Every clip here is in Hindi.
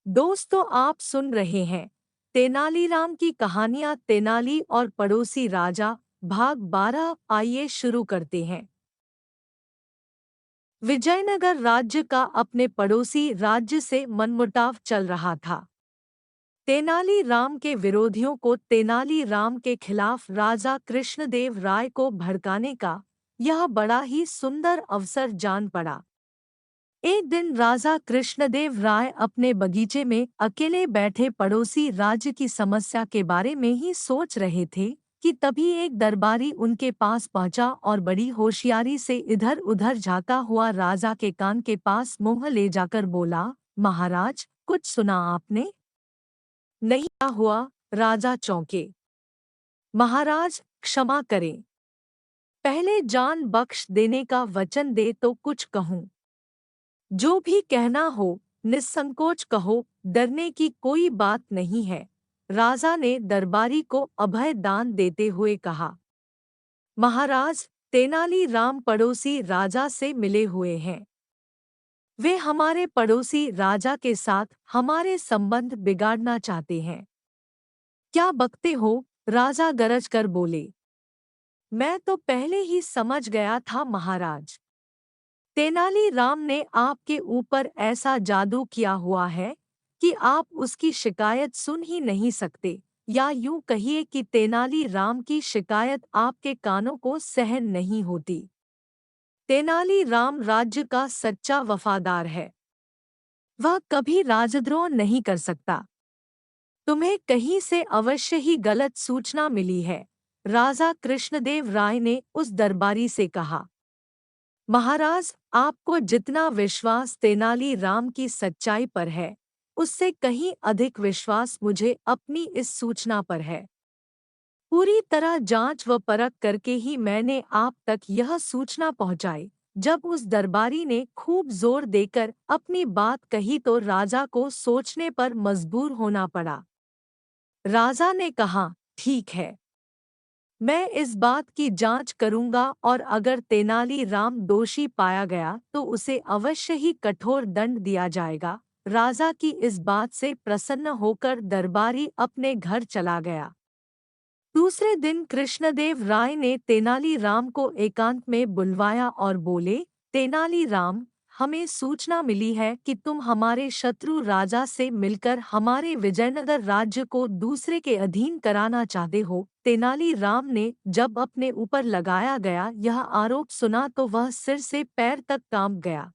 दोस्तों, आप सुन रहे हैं तेनालीराम की कहानियां तेनाली और पड़ोसी राजा भाग 12। आइए शुरू करते हैं। विजयनगर राज्य का अपने पड़ोसी राज्य से मनमुटाव चल रहा था। तेनालीराम के विरोधियों को तेनालीराम के खिलाफ राजा कृष्णदेव राय को भड़काने का यह बड़ा ही सुंदर अवसर जान पड़ा। एक दिन राजा कृष्णदेव राय अपने बगीचे में अकेले बैठे पड़ोसी राज्य की समस्या के बारे में ही सोच रहे थे कि तभी एक दरबारी उनके पास पहुंचा और बड़ी होशियारी से इधर उधर झांका हुआ राजा के कान के पास मुंह ले जाकर बोला, महाराज, कुछ सुना आपने? नहीं, क्या हुआ? राजा चौंके। महाराज, क्षमा करें, पहले जान बख्श देने का वचन दे तो कुछ कहूँ। जो भी कहना हो निस्संकोच कहो, डरने की कोई बात नहीं है, राजा ने दरबारी को अभय दान देते हुए कहा। महाराज, तेनाली राम पड़ोसी राजा से मिले हुए हैं। वे हमारे पड़ोसी राजा के साथ हमारे संबंध बिगाड़ना चाहते हैं। क्या बकते हो? राजा गरज कर बोले। मैं तो पहले ही समझ गया था महाराज। तेनाली राम ने आपके ऊपर ऐसा जादू किया हुआ है कि आप उसकी शिकायत सुन ही नहीं सकते, या यूं कहिए कि तेनाली राम की शिकायत आपके कानों को सहन नहीं होती। तेनाली राम राज्य का सच्चा वफादार है। वह कभी राजद्रोह नहीं कर सकता। तुम्हें कहीं से अवश्य ही गलत सूचना मिली है, राजा कृष्णदेव राय ने उस दरबारी से कहा। महाराज, आपको जितना विश्वास तेनाली राम की सच्चाई पर है, उससे कहीं अधिक विश्वास मुझे अपनी इस सूचना पर है। पूरी तरह जांच व परख करके ही मैंने आप तक यह सूचना पहुंचाई। जब उस दरबारी ने खूब जोर देकर अपनी बात कही तो राजा को सोचने पर मजबूर होना पड़ा। राजा ने कहा, ठीक है, मैं इस बात की जांच करूंगा और अगर तेनाली राम दोषी पाया गया तो उसे अवश्य ही कठोर दंड दिया जाएगा। राजा की इस बात से प्रसन्न होकर दरबारी अपने घर चला गया। दूसरे दिन कृष्णदेव राय ने तेनाली राम को एकांत में बुलवाया और बोले, तेनाली राम, हमें सूचना मिली है कि तुम हमारे शत्रु राजा से मिलकर हमारे विजयनगर राज्य को दूसरे के अधीन कराना चाहते हो। तेनाली राम ने जब अपने ऊपर लगाया गया यह आरोप सुना तो वह सिर से पैर तक कांप गया।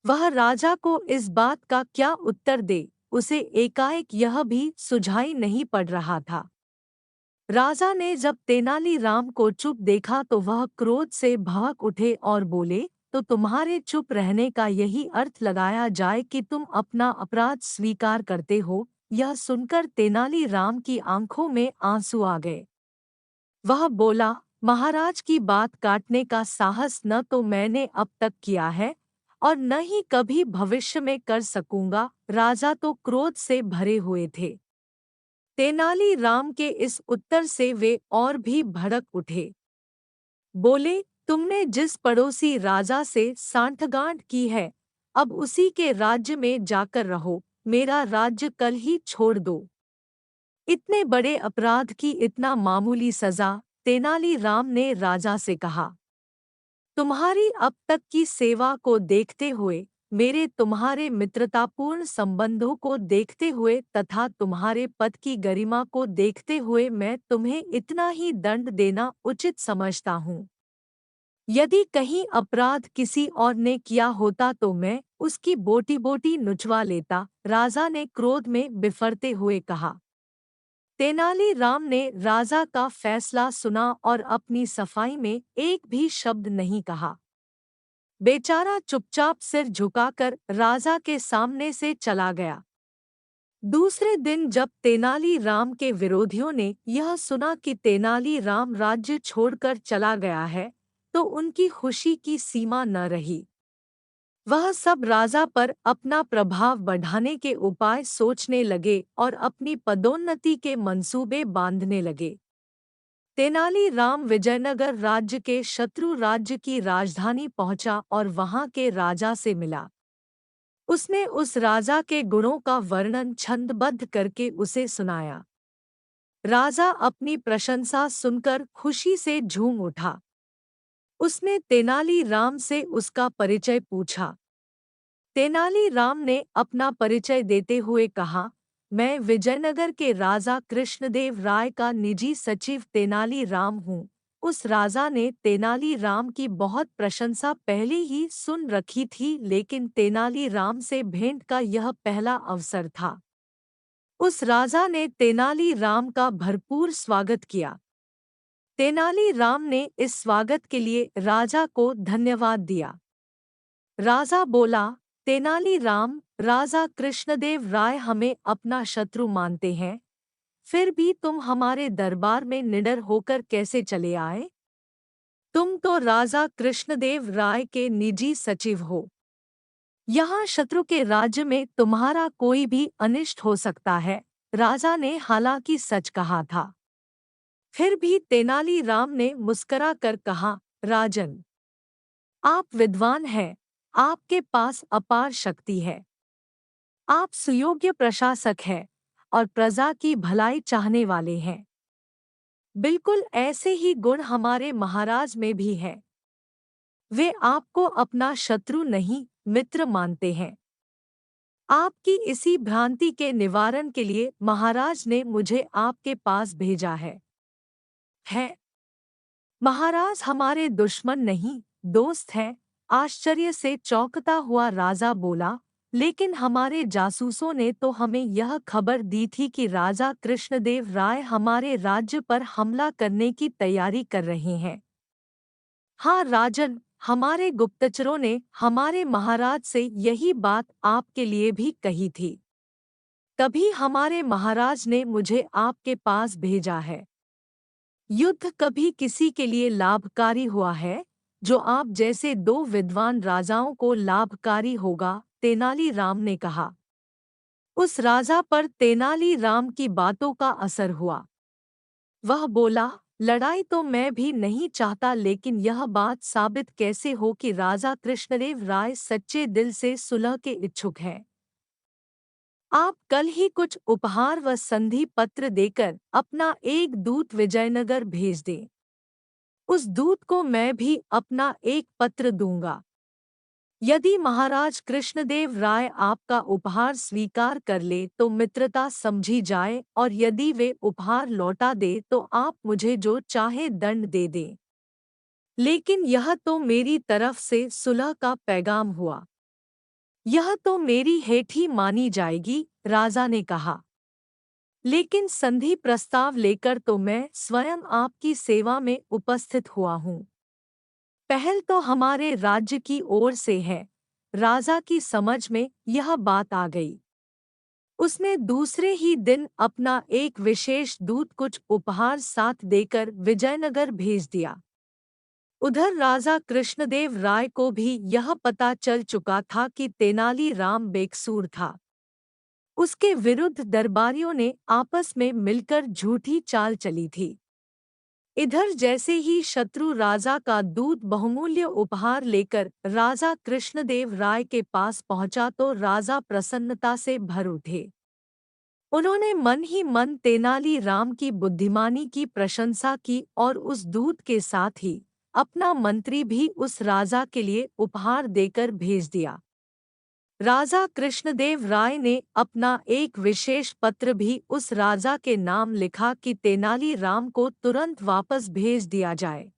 वह राजा को इस बात का क्या उत्तर दे, उसे एकाएक यह भी सुझाई नहीं पड़ रहा था। राजा ने जब तेनाली राम को चुप देखा तो वह क्रोध से भड़क उठे और बोले, तो तुम्हारे चुप रहने का यही अर्थ लगाया जाए कि तुम अपना अपराध स्वीकार करते हो। यह सुनकर तेनाली राम की आंखों में आंसू आ गए। वह बोला, महाराज की बात काटने का साहस न तो मैंने अब तक किया है और न ही कभी भविष्य में कर सकूंगा। राजा तो क्रोध से भरे हुए थे। तेनाली राम के इस उत्तर से वे और भी भड़क उठे। बोले, तुमने जिस पड़ोसी राजा से सांठगांठ की है, अब उसी के राज्य में जाकर रहो, मेरा राज्य कल ही छोड़ दो। इतने बड़े अपराध की इतना मामूली सजा? तेनाली राम ने राजा से कहा। तुम्हारी अब तक की सेवा को देखते हुए, मेरे तुम्हारे मित्रतापूर्ण संबंधों को देखते हुए तथा तुम्हारे पद की गरिमा को देखते हुए मैं तुम्हें इतना ही दंड देना उचित समझता हूँ। यदि कहीं अपराध किसी और ने किया होता तो मैं उसकी बोटी बोटी नुचवा लेता, राजा ने क्रोध में बिफरते हुए कहा। तेनाली राम ने राजा का फैसला सुना और अपनी सफाई में एक भी शब्द नहीं कहा। बेचारा चुपचाप सिर झुकाकर राजा के सामने से चला गया। दूसरे दिन जब तेनाली राम के विरोधियों ने यह सुना कि तेनाली राम राज्य छोड़कर चला गया है, तो उनकी खुशी की सीमा न रही। वह सब राजा पर अपना प्रभाव बढ़ाने के उपाय सोचने लगे और अपनी पदोन्नति के मंसूबे बांधने लगे। तेनाली राम विजयनगर राज्य के शत्रु राज्य की राजधानी पहुंचा और वहां के राजा से मिला। उसने उस राजा के गुणों का वर्णन छंदबद्ध करके उसे सुनाया। राजा अपनी प्रशंसा सुनकर खुशी से झूम उठा। उसने तेनाली राम से उसका परिचय पूछा। तेनाली राम ने अपना परिचय देते हुए कहा, मैं विजयनगर के राजा कृष्णदेव राय का निजी सचिव तेनाली राम हूँ। उस राजा ने तेनाली राम की बहुत प्रशंसा पहले ही सुन रखी थी, लेकिन तेनाली राम से भेंट का यह पहला अवसर था। उस राजा ने तेनाली राम का भरपूर स्वागत किया। तेनाली राम ने इस स्वागत के लिए राजा को धन्यवाद दिया। राजा बोला, तेनाली राम, राजा कृष्णदेव राय हमें अपना शत्रु मानते हैं, फिर भी तुम हमारे दरबार में निडर होकर कैसे चले आए? तुम तो राजा कृष्णदेव राय के निजी सचिव हो। यहाँ शत्रु के राज्य में तुम्हारा कोई भी अनिष्ट हो सकता है। राजा ने हालांकि सच कहा था। फिर भी तेनाली राम ने मुस्करा कर कहा, राजन, आप विद्वान हैं, आपके पास अपार शक्ति है। आप सुयोग्य प्रशासक हैं और प्रजा की भलाई चाहने वाले हैं। बिल्कुल ऐसे ही गुण हमारे महाराज में भी हैं। वे आपको अपना शत्रु नहीं, मित्र मानते हैं। आपकी इसी भ्रांति के निवारण के लिए महाराज ने मुझे आपके पास भेजा है। महाराज हमारे दुश्मन नहीं, दोस्त हैं। आश्चर्य से चौंकता हुआ राजा बोला, लेकिन हमारे जासूसों ने तो हमें यह खबर दी थी कि राजा कृष्णदेव राय हमारे राज्य पर हमला करने की तैयारी कर रहे हैं। हाँ राजन, हमारे गुप्तचरों ने हमारे महाराज से यही बात आपके लिए भी कही थी। तभी हमारे महाराज ने मुझे आपके पास भेजा है। युद्ध कभी किसी के लिए लाभकारी हुआ है जो आप जैसे दो विद्वान राजाओं को लाभकारी होगा, तेनाली राम ने कहा। उस राजा पर तेनाली राम की बातों का असर हुआ। वह बोला, लड़ाई तो मैं भी नहीं चाहता, लेकिन यह बात साबित कैसे हो कि राजा कृष्णदेव राय सच्चे दिल से सुलह के इच्छुक हैं। आप कल ही कुछ उपहार व संधि पत्र देकर अपना एक दूत विजयनगर भेज दें। उस दूत को मैं भी अपना एक पत्र दूंगा। यदि महाराज कृष्णदेव राय आपका उपहार स्वीकार कर ले तो मित्रता समझी जाए, और यदि वे उपहार लौटा दे तो आप मुझे जो चाहे दंड दे दें। लेकिन यह तो मेरी तरफ से सुलह का पैगाम हुआ। यह तो मेरी हेठ ही मानी जाएगी, राजा ने कहा। लेकिन संधि प्रस्ताव लेकर तो मैं स्वयं आपकी सेवा में उपस्थित हुआ हूँ। पहल तो हमारे राज्य की ओर से है। राजा की समझ में यह बात आ गई। उसने दूसरे ही दिन अपना एक विशेष दूत कुछ उपहार साथ देकर विजयनगर भेज दिया। उधर राजा कृष्णदेव राय को भी यह पता चल चुका था कि तेनाली राम बेकसूर था। उसके विरुद्ध दरबारियों ने आपस में मिलकर झूठी चाल चली थी। इधर जैसे ही शत्रु राजा का दूत बहुमूल्य उपहार लेकर राजा कृष्णदेव राय के पास पहुंचा तो राजा प्रसन्नता से भर उठे। उन्होंने मन ही मन तेनाली राम की बुद्धिमानी की प्रशंसा की और उस दूत के साथ ही अपना मंत्री भी उस राजा के लिए उपहार देकर भेज दिया। राजा कृष्णदेव राय ने अपना एक विशेष पत्र भी उस राजा के नाम लिखा कि तेनाली राम को तुरंत वापस भेज दिया जाए।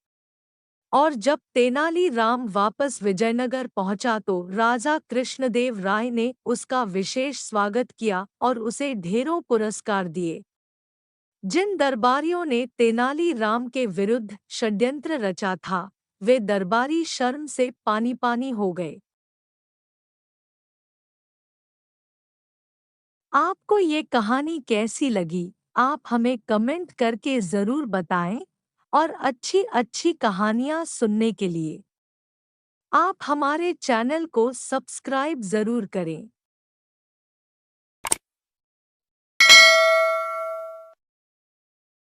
और जब तेनाली राम वापस विजयनगर पहुंचा तो राजा कृष्णदेव राय ने उसका विशेष स्वागत किया और उसे ढेरों पुरस्कार दिए। जिन दरबारियों ने तेनाली राम के विरुद्ध षड्यंत्र रचा था, वे दरबारी शर्म से पानी पानी हो गए। आपको ये कहानी कैसी लगी? आप हमें कमेंट करके ज़रूर बताएं, और अच्छी अच्छी कहानियाँ सुनने के लिए आप हमारे चैनल को सब्सक्राइब ज़रूर करें।